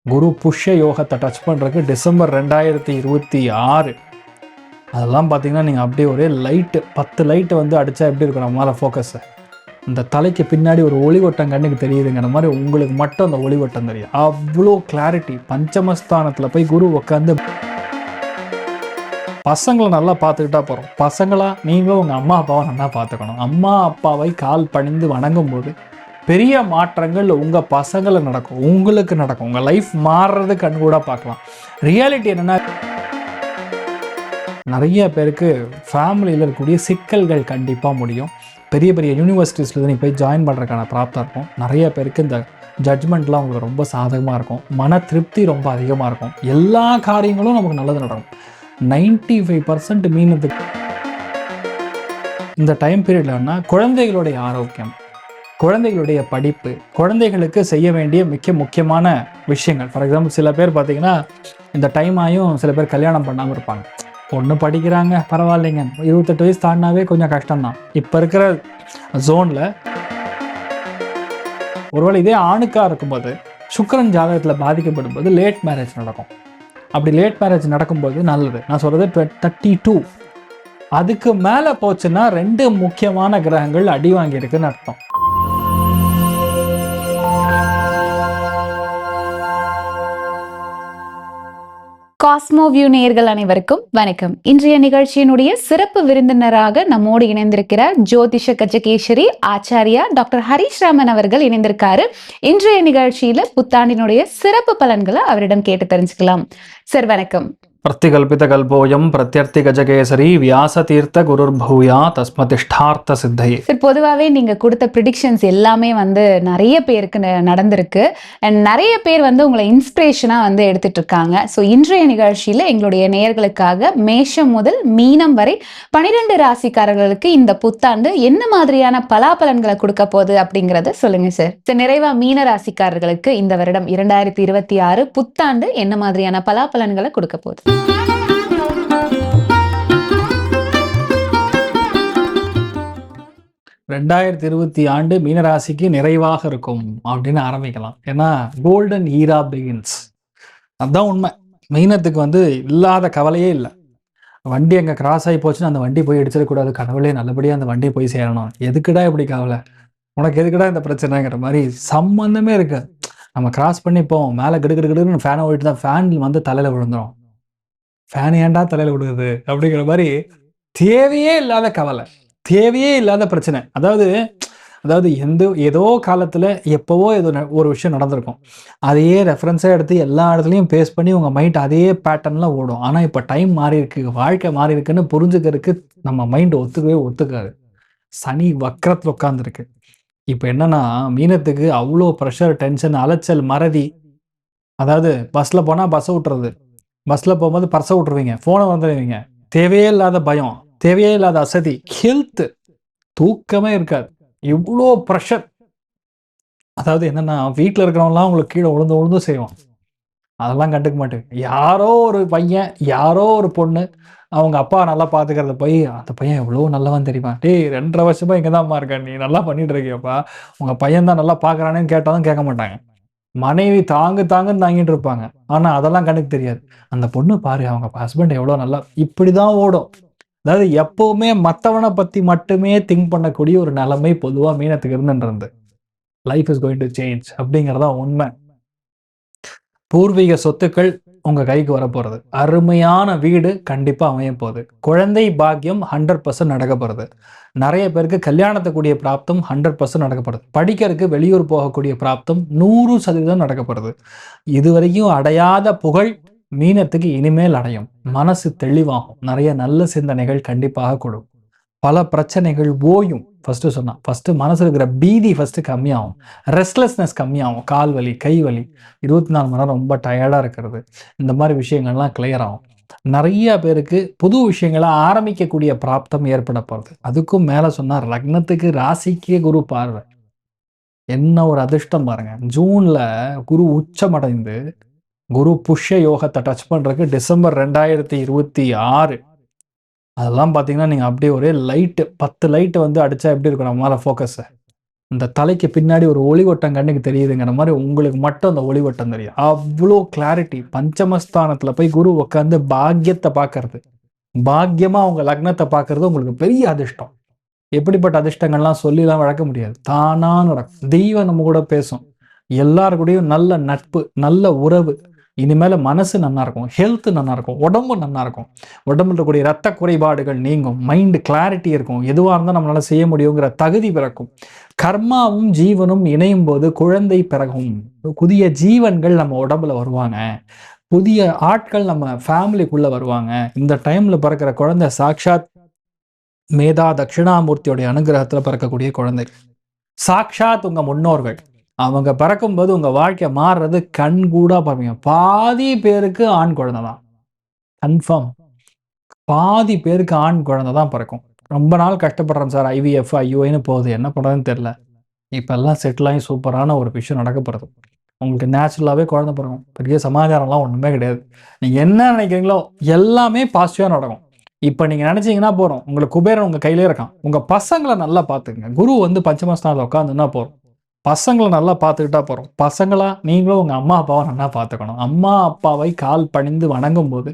குரு புஷ்ய யோகத்தை டச் பண்ணுறதுக்கு டிசம்பர் 2026. அதெல்லாம் பார்த்தீங்கன்னா நீங்கள் அப்படியே ஒரே லைட்டு 10 லைட்டு வந்து அடித்தா எப்படி இருக்கும் நம்ம மேலே ஃபோக்கஸு. இந்த தலைக்கு பின்னாடி ஒரு ஒளிவட்டம் கண்ணுக்கு தெரியுதுங்கிற மாதிரி உங்களுக்கு மட்டும் அந்த ஒளிவட்டம் தெரியும். அவ்வளோ கிளாரிட்டி. பஞ்சமஸ்தானத்தில் போய் குரு உட்காந்து பசங்களை நல்லா பார்த்துக்கிட்டா போகிறோம். பசங்களா நீங்களும் உங்கள் அம்மா அப்பாவை நல்லா பார்த்துக்கணும். அம்மா அப்பாவை கால் பணிந்து வணங்கும் போது பெரிய மாற்றங்கள் உங்கள் பசங்களை நடக்கும், உங்களுக்கு நடக்கும். உங்கள் லைஃப் மாறுறது கண் கூட பார்க்கலாம். ரியாலிட்டி என்னென்னா, நிறைய பேருக்கு ஃபேமிலியில் இருக்கக்கூடிய சிக்கல்கள் கண்டிப்பாக முடியும். பெரிய பெரிய யூனிவர்சிட்டிஸில் நீ போய் ஜாயின் பண்ணுறதுக்கான பிராப்தம் இருக்கும். நிறைய பேருக்கு இந்த ஜட்ஜ்மெண்ட்லாம் உங்களுக்கு ரொம்ப சாதகமாக இருக்கும். மன திருப்தி ரொம்ப அதிகமாக இருக்கும். எல்லா காரியங்களும் நமக்கு நல்லது நடக்கும். 95% மீனத்துக்கு இந்த டைம் பீரியட்லன்னா குழந்தைகளுடைய ஆரோக்கியம், குழந்தைகளுடைய படிப்பு, குழந்தைகளுக்கு செய்ய வேண்டிய முக்கியமான விஷயங்கள். ஃபார் எக்ஸாம்பிள் சில பேர் பார்த்தீங்கன்னா இந்த டைம் ஆயும் சில பேர் கல்யாணம் பண்ணாமல் இருப்பாங்க. பொண்ணு படிக்கிறாங்க, பரவாயில்லைங்க, 28 வயசு தாண்டினாவே கொஞ்சம் கஷ்டம்தான். இப்போ இருக்கிற ஜோனில் ஒருவேளை இதே ஆணுக்காக இருக்கும்போது சுக்கிரன் ஜாதகத்தில் பாதிக்கப்படும் போது லேட் மேரேஜ் நடக்கும். அப்படி லேட் மேரேஜ் நடக்கும்போது நல்லது. நான் சொல்கிறது 32 அதுக்கு மேலே போச்சுன்னா 2 முக்கியமான கிரகங்கள் அடி வாங்கியிருக்குன்னு அர்த்தம். காஸ்மோ வியூ நேயர்கள் அனைவருக்கும் வணக்கம். இன்றைய நிகழ்ச்சியினுடைய சிறப்பு விருந்தினராக நம்மோடு இணைந்திருக்கிறார் ஜோதிஷ கஜகேசரி ஆச்சாரியா டாக்டர் ஹரிஷ் ராமன் அவர்கள் இணைந்திருக்காரு. இன்றைய நிகழ்ச்சியில புத்தாண்டினுடைய சிறப்பு பலன்களை அவரிடம் கேட்டு தெரிஞ்சுக்கலாம். சார் வணக்கம். பிரத்திகல்பித கல்போயம் பிரத்யர்த்தி கஜகேசரி வியாச தீர்த்த குருர் பௌயா தஸ்மதிஷ்டார்த்த சித்தையே. சார், பொதுவாகவே நீங்கள் கொடுத்த ப்ரிடிக்ஷன்ஸ் எல்லாமே வந்து நிறைய பேருக்கு நடந்திருக்கு. அண்ட் நிறைய பேர் வந்து உங்களை இன்ஸ்பிரேஷனாக வந்து எடுத்துட்டு இருக்காங்க. ஸோ இன்றைய நிகழ்ச்சியில் எங்களுடைய நேயர்களுக்காக மேஷம் முதல் மீனம் வரை 12 ராசிக்காரர்களுக்கு இந்த புத்தாண்டு என்ன மாதிரியான பலாபலன்களை கொடுக்க போகுது அப்படிங்கிறத சொல்லுங்க சார். நிறைவா மீன ராசிக்காரர்களுக்கு இந்த வருடம் 2026 புத்தாண்டு என்ன மாதிரியான பலாபலன்களை கொடுக்க போகுது? 2020 ஆண்டு மீனராசிக்கு நிறைவாக இருக்கும் அப்படின்னு ஆரம்பிக்கலாம். ஏன்னா கோல்டன் ஈரா பிகின்ஸ். அதுதான் உண்மை. மீனத்துக்கு வந்து இல்லாத கவலையே இல்லை. வண்டி அங்கே கிராஸ் ஆகி போச்சுன்னா அந்த வண்டி போய் அடிச்சிடக்கூடாது, கடவுளே நல்லபடியாக அந்த வண்டியை போய் சேரணும். எதுக்குடா இப்படி கவலை, உனக்கு எதுக்குடா இந்த பிரச்சனைங்கிற மாதிரி சம்மந்தமே இருக்கு. நம்ம கிராஸ் பண்ணி போவோம், மேலே கிடுக்கிடுன்னு ஃபேனை ஓடிட்டு தான் ஃபேன் வந்து தலையில் விழுந்துடும். ஃபேன் ஏன்டா தலையில் விடுது அப்படிங்கிற மாதிரி தேவையே இல்லாத கவலை, தேவையே இல்லாத பிரச்சனை. அதாவது ஏதோ காலத்தில் எப்போவோ ஒரு விஷயம் நடந்திருக்கும். அதையே ரெஃபரன்ஸாக எடுத்து எல்லா இடத்துலையும் பேஸ் பண்ணி உங்கள் மைண்ட் அதே பேட்டர்னில் ஓடும். ஆனால் இப்போ டைம் மாறி இருக்கு, வாழ்க்கை மாறி இருக்குன்னு புரிஞ்சுக்கிறதுக்கு நம்ம மைண்டு ஒத்துக்காது. சனி வக்கரத்தில் உட்காந்துருக்கு. இப்போ என்னன்னா மீனத்துக்கு அவ்வளோ ப்ரெஷர், டென்ஷன், அலைச்சல், மறதி. அதாவது பஸ்ஸில் போனால் பஸ்ஸை விட்டுறது, பஸ்ஸில் போகும்போது பர்ஸை விட்டுருவீங்க, ஃபோனை வந்துடுவீங்க. தேவையே இல்லாத பயம், தேவையே இல்லாத அசதி, ஹெல்த்து, தூக்கமே இருக்காது. இவ்வளோ ப்ரெஷர். அதாவது என்னன்னா வீட்டில் இருக்கிறவங்களாம் உங்களுக்கு கீழே விழுந்து செய்வோம், அதெல்லாம் கண்டுக்க மாட்டேங்க. யாரோ ஒரு பையன், யாரோ ஒரு பொண்ணு அவங்க அப்பா நல்லா பார்த்துக்கிறத போய் அந்த பையன் எவ்வளோ நல்லவன் தெரியுமா, டேய் 2.5 வருஷமா இங்கே தான்மா இருக்க, நீ நல்லா பண்ணிட்டு இருக்கியப்பா, உங்கள் பையன் தான் நல்லா பார்க்குறானேன்னு கேட்டாலும் கேட்க மாட்டாங்க. மனைவி தாங்குன்னு தாங்கிட்டு இருப்பாங்க. ஆனால் அதெல்லாம் கணக்கு தெரியாது. அந்த பொண்ணு பாரு, அவங்க ஹஸ்பண்ட் எவ்வளோ நல்லா, இப்படி தான் ஓடும். அதாவது எப்பவுமே மற்றவனை பற்றி மட்டுமே திங்க் பண்ணக்கூடிய ஒரு நிலைமை பொதுவாக மீனத்துக்கு இருந்துன்றது. Life is going to change அப்படிங்கிறதா உண்மை. பூர்வீக சொத்துக்கள் உங்கள் கைக்கு வரப்போகிறது. அருமையான வீடு கண்டிப்பாக அமைய போகுது. குழந்தை பாக்கியம் 100% நடக்க போகிறது. நிறைய பேருக்கு கல்யாணத்துக்கூடிய பிராப்தம் 100% நடக்கப்படுது. படிக்கிறதுக்கு வெளியூர் போகக்கூடிய பிராப்தம் 100% நடக்கப்படுது. இதுவரைக்கும் அடையாத புகழ் மீனத்துக்கு இனிமேல் அடையும். மனசு தெளிவாகும். நிறைய நல்ல சிந்தனைகள் கண்டிப்பாக கொடுக்கும். பல பிரச்சனைகள் ஓயும். ஃபஸ்ட்டு மனசு இருக்கிற பீதி ஃபஸ்ட்டு கம்மியாகும். ரெஸ்ட்லெஸ்னஸ் கம்மியாகும். கால் வலி, கை வலி, 24 மணி நேரம் ரொம்ப டயர்டாக இருக்கிறது, இந்த மாதிரி விஷயங்கள்லாம் கிளியர் ஆகும். நிறைய பேருக்கு புது விஷயங்களை ஆரம்பிக்கக்கூடிய பிராப்தம் ஏற்பட போகிறது. அதுக்கும் மேலே சொன்னால் லக்னத்துக்கு ராசிக்கே குரு பார்வை. என்ன ஒரு அதிர்ஷ்டம் பாருங்க. ஜூனில் குரு உச்சமடைந்து குரு புஷ்ய யோகத்தை டச் பண்ணுறதுக்கு டிசம்பர் 2026. அதெல்லாம் பார்த்தீங்கன்னா நீங்கள் அப்படியே ஒரே லைட்டு 10 லைட்டு வந்து அடித்தா எப்படி இருக்கும் நம்ம மேலே ஃபோக்கஸு. இந்த தலைக்கு பின்னாடி ஒரு ஒளிவட்டம் கண்ணுக்கு தெரியுதுங்கிற மாதிரி உங்களுக்கு மட்டும் அந்த ஒளிவட்டம் தெரியும். அவ்வளோ கிளாரிட்டி. பஞ்சமஸ்தானத்துல போய் குரு உட்காந்து பாக்கியத்தை பார்க்கறது, பாக்கியமா உங்க லக்னத்தை பார்க்கறது உங்களுக்கு பெரிய அதிர்ஷ்டம். எப்படிப்பட்ட அதிர்ஷ்டங்கள்லாம் சொல்லிலாம் வழக்க முடியாது, தானா நடக்கும். தெய்வம் நம்ம கூட பேசும், எல்லாரு கூடயும் நல்ல நட்பு, நல்ல உறவு. இனிமேல மனசு நல்லா இருக்கும், ஹெல்த் நல்லா இருக்கும், உடம்பு நல்லா இருக்கும், உடம்புல இருக்கக்கூடிய ரத்த குறைபாடுகள் நீங்கும், மைண்டு கிளாரிட்டி இருக்கும், எதுவாக இருந்தால் நம்மளால செய்ய முடியுங்கிற தகுதி பிறக்கும். கர்மாவும் ஜீவனும் இணையும் போது குழந்தை பிறகும், புதிய ஜீவன்கள் நம்ம உடம்புல வருவாங்க, புதிய ஆட்கள் நம்ம ஃபேமிலிக்குள்ள வருவாங்க. இந்த டைம்ல பிறக்கிற குழந்தை சாக்ஷாத் மேதா தட்சிணாமூர்த்தியோடைய அனுகிரகத்துல பிறக்கக்கூடிய குழந்தை, சாக்ஷாத் உங்க முன்னோர்கள். அவங்க பிறக்கும்போது உங்க வாழ்க்கை மாறுறது கண் கூட பார்ப்பீங்க. பாதி பேருக்கு ஆண் குழந்தை தான், கன்ஃபார்ம். பாதி பேருக்கு ஆண் குழந்தை தான் பிறக்கும். ரொம்ப நாள் கஷ்டப்படுறேன் சார், ஐவிஎஃப் ஐயூஐன்னு போகுது, என்ன பண்ணுறதுன்னு தெரில. இப்போல்லாம் செட்டில் ஆகி சூப்பரான ஒரு விஷயம் நடக்கப்படுறது. உங்களுக்கு நேச்சுரலாகவே குழந்தை பிறக்கும். பெரிய சமாச்சாரம்லாம் ஒன்றுமே கிடையாது. நீங்கள் என்ன நினைக்கிறீங்களோ எல்லாமே பாசிட்டிவாக நடக்கும். இப்போ நீங்கள் நினச்சிங்கன்னா போகிறோம், உங்களுக்கு குபேரன் உங்கள் கையிலே இருக்கான். உங்கள் பசங்களை நல்லா பார்த்துக்குங்க. குரு வந்து பஞ்சமஸ்தானத்தில் உட்காந்துன்னா போகிறோம், பசங்களை நல்லா பார்த்துக்கிட்டா போகிறோம். பசங்களா நீங்களும் உங்கள் அம்மா அப்பாவை நல்லா பார்த்துக்கணும். அம்மா அப்பாவை கால் பணிந்து வணங்கும் போது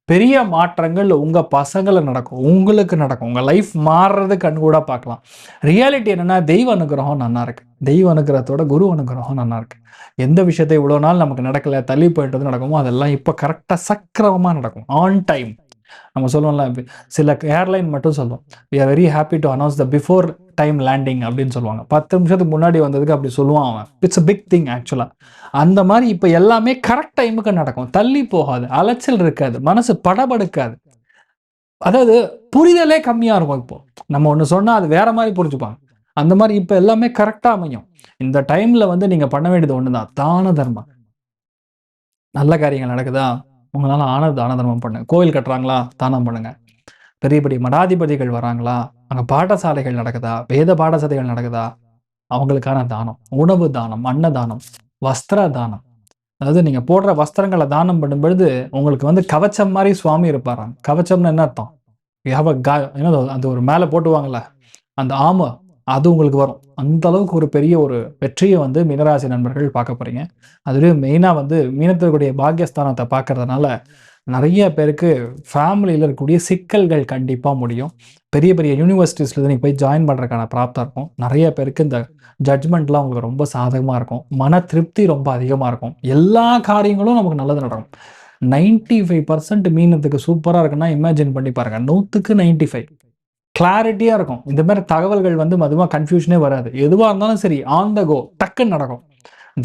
பெரிய மாற்றங்கள் உங்கள் பசங்களை நடக்கும், உங்களுக்கு நடக்கும். உங்கள் லைஃப் மாறுறது கண் கூட பார்க்கலாம். ரியாலிட்டி என்னென்னா, தெய்வ அனுகிரகம் நல்லா இருக்கு, தெய்வ அனுகிரகத்தோட குரு அனுகிரகம் நல்லா இருக்கு. எந்த விஷயத்தை இவ்வளோ நாள் நமக்கு நடக்கலை, தள்ளி போயிட்டு நடக்குமோ அதெல்லாம் இப்போ கரெக்டாக சக்கரமாக நடக்கும், ஆன் டைம். நம்ம சொல்லுவோம்ல, சில ஏர்லைன் மட்டும் சொல்லுவோம், we are very happy to announce the before time landing அப்படின்னு சொல்லுவாங்க. 10 நிமிஷத்துக்கு முன்னாடி வந்ததுக்கு அப்படி சொல்லுவான் அவன். இட்ஸ் a பிக் திங் ஆக்சுவலாக. அந்த மாதிரி இப்போ எல்லாமே கரெக்ட் டைமுக்கு நடக்கும், தள்ளி போகாது, அலைச்சல் இருக்காது, மனசு படபடுக்காது. அதாவது புரிதலே கம்மியாக இருக்கும். இப்போ நம்ம ஒன்று சொன்னால் அது வேற மாதிரி புரிஞ்சுப்பாங்க. அந்த மாதிரி இப்போ எல்லாமே கரெக்டாக அமையும். இந்த டைமில் வந்து நீங்கள் பண்ண வேண்டியது ஒன்று தான், தான தர்மம். நல்ல காரியங்கள் நடக்குதா, உங்களால் தான தர்மம் பண்ணுங்க. கோயில் கட்டுறாங்களா, தானம் பண்ணுங்க. பெரிய பெரிய மடாதிபதிகள் வராங்களா, அங்கே பாடசாலைகள் நடக்குதா, வேத பாடசாலைகள் நடக்குதா, அவங்களுக்கான தானம், உணவு தானம், அன்னதானம், வஸ்திர தானம். அதாவது நீங்கள் போடுற வஸ்திரங்களை தானம் பண்ணும் பொழுது உங்களுக்கு வந்து கவச்சம் மாதிரி சுவாமி இருப்பாராங்க. கவச்சம்னு என்ன அர்த்தம், அது ஒரு மேலே போட்டுவாங்கல்ல, அந்த ஆமை, அது உங்களுக்கு வரும். அந்த அளவுக்கு ஒரு பெரிய ஒரு வெற்றியை வந்து மீனராசி நண்பர்கள் பார்க்க போறீங்க. அதுவே மெயினாக வந்து மீனத்திற்குடைய பாக்கியஸ்தானத்தை பார்க்கறதுனால நிறைய பேருக்கு ஃபேமிலியில் இருக்கக்கூடிய சிக்கல்கள் கண்டிப்பாக முடியும். பெரிய பெரிய யூனிவர்சிட்டிஸில் நீங்கள் போய் ஜாயின் பண்ணுறதுக்கான பிராப்தம் இருக்கும். நிறைய பேருக்கு இந்த ஜட்ஜ்மெண்ட்லாம் உங்களுக்கு ரொம்ப சாதகமாக இருக்கும், மன திருப்தி ரொம்ப அதிகமாக இருக்கும், எல்லா காரியங்களும் நமக்கு நல்லது நடக்கும். 95% மீனத்துக்கு சூப்பராக இருக்குன்னா இமேஜின் பண்ணி பாருங்க, 100க்கு 95 கிளாரிட்டியாக இருக்கும். இந்த மாதிரி தகவல்கள் வந்து மதுவாக கன்ஃபியூஷனே வராது. எதுவாக இருந்தாலும் சரி, ஆன் த கோ டக்குன்னு நடக்கும்.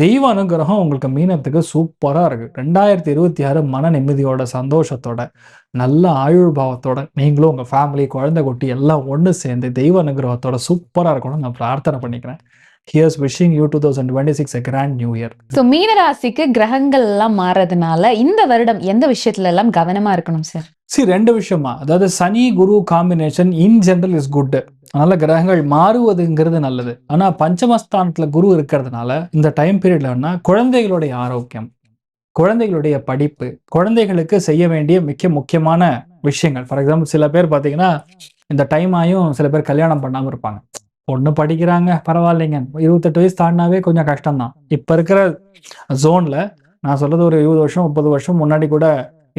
தெய்வ அனுகிரகம் உங்களுக்கு மீனத்துக்கு சூப்பராக இருக்குது. 2026 மன நிம்மதியோட, சந்தோஷத்தோட, நல்ல ஆயுள் பாவத்தோட நீங்களும் உங்கள் ஃபேமிலி, குழந்தை குட்டி எல்லாம் ஒன்று சேர்ந்து தெய்வ அனுகிரகத்தோட சூப்பராக இருக்கணும்னு நான் பிரார்த்தனை பண்ணிக்கிறேன். Here's wishing you 2026 a grand new year. So மீனராசிக்கு கிரகங்கள் எல்லாம் மாறதுனால இந்த வருடம் எந்த விஷயத்துல எல்லாம் கவனமா இருக்கணும் சார்? ரெண்டு விஷயமா, அதாவது Shani Guru combination in general is good. அதனால கிரகங்கள் மாறுவதுங்கிறது நல்லது. ஆனால் பஞ்சமஸ்தானத்தில் குரு இருக்கிறதுனால இந்த டைம் பீரியட்ல வேணா குழந்தைகளுடைய ஆரோக்கியம், குழந்தைகளுடைய படிப்பு, குழந்தைகளுக்கு செய்ய வேண்டிய மிக முக்கியமான விஷயங்கள். ஃபார் எக்ஸாம்பிள், சில பேர் பார்த்தீங்கன்னா இந்த டைம் ஆயும் சில பேர் கல்யாணம் பண்ணாமல் இருப்பாங்க. பொண்ணு படிக்கிறாங்க, பரவாயில்லைங்க, 28 வயசு தாண்டினாவே கொஞ்சம் கஷ்டம்தான். இப்போ இருக்கிற ஜோனில் நான் சொல்றது ஒரு 20 வருஷம் 30 வருஷம் முன்னாடி கூட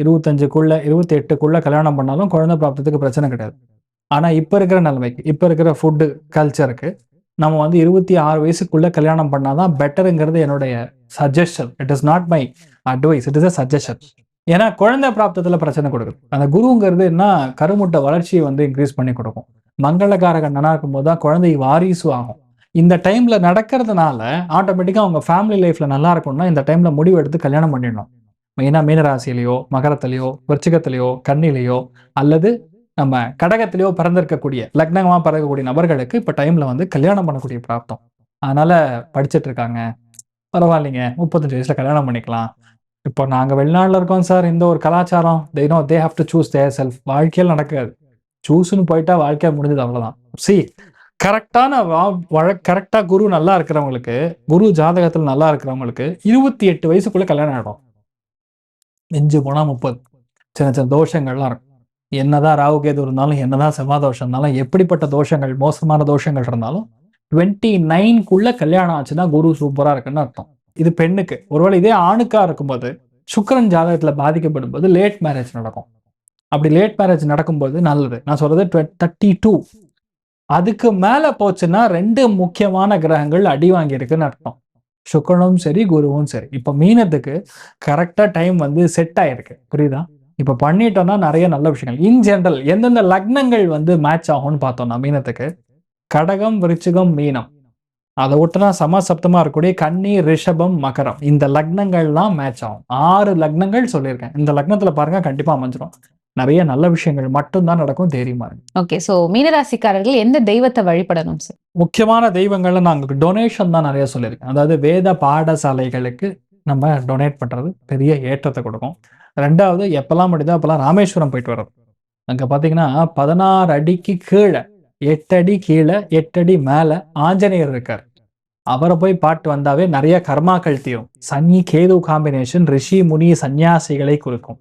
25க்குள்ள 28க்குள்ள கல்யாணம் பண்ணாலும் குழந்தை பிராப்தத்துக்கு பிரச்சனை கிடையாது. ஆனால் இப்போ இருக்கிற நிலைமைக்கு, இப்போ இருக்கிற ஃபுட்டு கல்ச்சருக்கு நம்ம வந்து 26 வயசுக்குள்ள கல்யாணம் பண்ணாதான் பெட்டருங்கிறது என்னுடைய suggestion. It is not my advice, it is a suggestion. ஏன்னா குழந்தை பிராப்தத்தில் பிரச்சனை கொடுக்குது. அந்த குருங்கிறது என்ன, கருமுட்டை வளர்ச்சியை வந்து இன்க்ரீஸ் பண்ணி கொடுக்கும். மங்களகாரகன் நல்லா இருக்கும்போது தான் குழந்தை வாரிசு ஆகும். இந்த டைம்ல நடக்கிறதுனால ஆட்டோமேட்டிக்காக அவங்க ஃபேமிலி லைஃப்ல நல்லா இருக்கும்னா இந்த டைம்ல முடிவு எடுத்து கல்யாணம் பண்ணிடணும். மெயினாக மீனராசிலையோ, மகரத்திலையோ, விருச்சிகத்திலையோ, கன்னிலையோ அல்லது நம்ம கடகத்திலையோ பிறந்திருக்கக்கூடிய, லக்னமாக பிறக்கக்கூடிய நபர்களுக்கு இப்போ டைம்ல வந்து கல்யாணம் பண்ணக்கூடிய பிராப்தம். அதனால படிச்சுட்டு இருக்காங்க, பரவாயில்லைங்க, 35 வயசுல கல்யாணம் பண்ணிக்கலாம். இப்போ நாங்கள் வெளிநாட்டில் இருக்கோம் சார், இந்த ஒரு கலாச்சாரம், they have to choose their self. வாழ்க்கையில் நடக்காது. சூஸ்ன்னு போயிட்டா வாழ்க்கை முடிஞ்சது, அவ்வளோதான். கரெக்டாக குரு நல்லா இருக்கிறவங்களுக்கு, குரு ஜாதகத்தில் நல்லா இருக்கிறவங்களுக்கு 28 வயசுக்குள்ள கல்யாணம் ஆகிடும். நெஞ்சு போனால் 30. சின்ன சின்ன தோஷங்கள்லாம் இருக்கும். என்னதான் ராகு கேது இருந்தாலும், என்னதான் செவ்வாய் தோஷம் இருந்தாலும், எப்படிப்பட்ட தோஷங்கள், மோசமான தோஷங்கள் இருந்தாலும் 29க்குள்ள கல்யாணம் ஆச்சுன்னா குரு சூப்பரா இருக்குன்னு அர்த்தம். இது பெண்ணுக்கு. ஒருவேளை இதே ஆணுக்கா இருக்கும்போது சுக்கிரன் ஜாதகத்துல பாதிக்கப்படும் போது லேட் மேரேஜ் நடக்கும். அப்படி லேட் மேரேஜ் நடக்கும்போது நல்லது. நான் சொல்றது 32 அதுக்கு மேல போச்சுன்னா 2 முக்கியமான கிரகங்கள் அடி வாங்கியிருக்குன்னு அர்த்தம். சுக்கிரனும் சரி, குருவும் சரி. இப்ப மீனத்துக்கு கரெக்டா டைம் வந்து செட் ஆயிருக்கு. புரியுதா? இப்ப பண்ணிட்டோம்னா நிறைய நல்ல விஷயங்கள். இன் ஜெனரல் எந்தெந்த லக்னங்கள் வந்து மேட்ச் ஆகும்னு பார்த்தோம்னா மீனத்துக்கு கடகம், விருச்சிகம், மீனம். அதை விட்டுனா சமசப்தமா இருக்கக்கூடிய கன்னி, ரிஷபம், மகரம். இந்த லக்னங்கள்லாம் மேட்ச் ஆகும். 6 லக்னங்கள் சொல்லியிருக்கேன். இந்த லக்னத்துல பாருங்க கண்டிப்பா அமைஞ்சிரும். நிறைய நல்ல விஷயங்கள் மட்டும்தான் நடக்கும். தைரியமா இருக்கு. ஓகே. சோ மீனராசிக்காரர்கள் எந்த தெய்வத்தை வழிபடணும் சார்? முக்கியமான தெய்வங்கள்ல நான் உங்களுக்கு டொனேஷன் தான் நிறைய சொல்லியிருக்கேன். அதாவது வேத பாடசாலைகளுக்கு நம்ம டொனேட் பண்றது பெரிய ஏற்றத்தை கொடுக்கும். 2வது எப்பெல்லாம் முடியுதோ அப்பெல்லாம் ராமேஸ்வரம் போயிட்டு வர்றது. அங்க பாத்தீங்கன்னா 16 அடிக்கு கீழே 8 அடி கீழே 8 அடி மேல ஆஞ்சநேயர் இருக்கார். அவரை போய் பாட்டு வந்தாவே நிறைய கர்மாக்கள் தீரும். சனி கேது காம்பினேஷன் ரிஷி முனி சன்னியாசிகளை குறிக்கும்.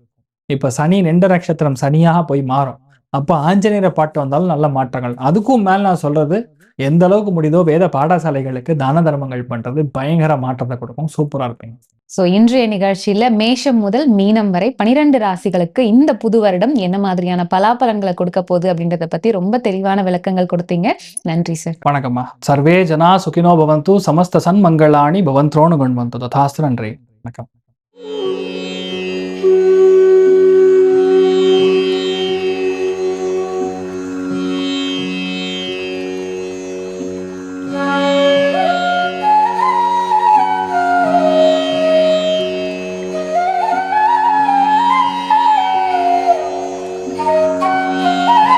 இப்ப சனி நின்ற நட்சத்திரம் சனியாக போய் மாறும். அப்போ ஆஞ்சநேயரை பாட்டு வந்தாலும் நல்ல மாற்றங்கள். அதுக்கும் மேல நான் சொல்றது எந்த அளவுக்கு முடியுதோ வேத பாடசாலைகளுக்கு தான தர்மங்கள் பண்றது பயங்கர மாற்றத்தை கொடுக்கும். சூப்பரா இருப்பீங்க. சோ இன்றைய நிகழ்ச்சியில மேஷம் முதல் மீனம் வரை 12 ராசிகளுக்கு இந்த புது வருடம் என்ன மாதிரியான பலாபலங்களை கொடுக்க போகுது அப்படின்றத பத்தி ரொம்ப தெளிவான விளக்கங்கள் கொடுத்தீங்க. நன்றி சார். வணக்கம்மா. சர்வே ஜனா சுகினோ பவந்து, சமஸ்த சன்மங்களாணி பவந்த்ரோணு குண்வந்து. ததாஸ்து. நன்றி. வணக்கம்.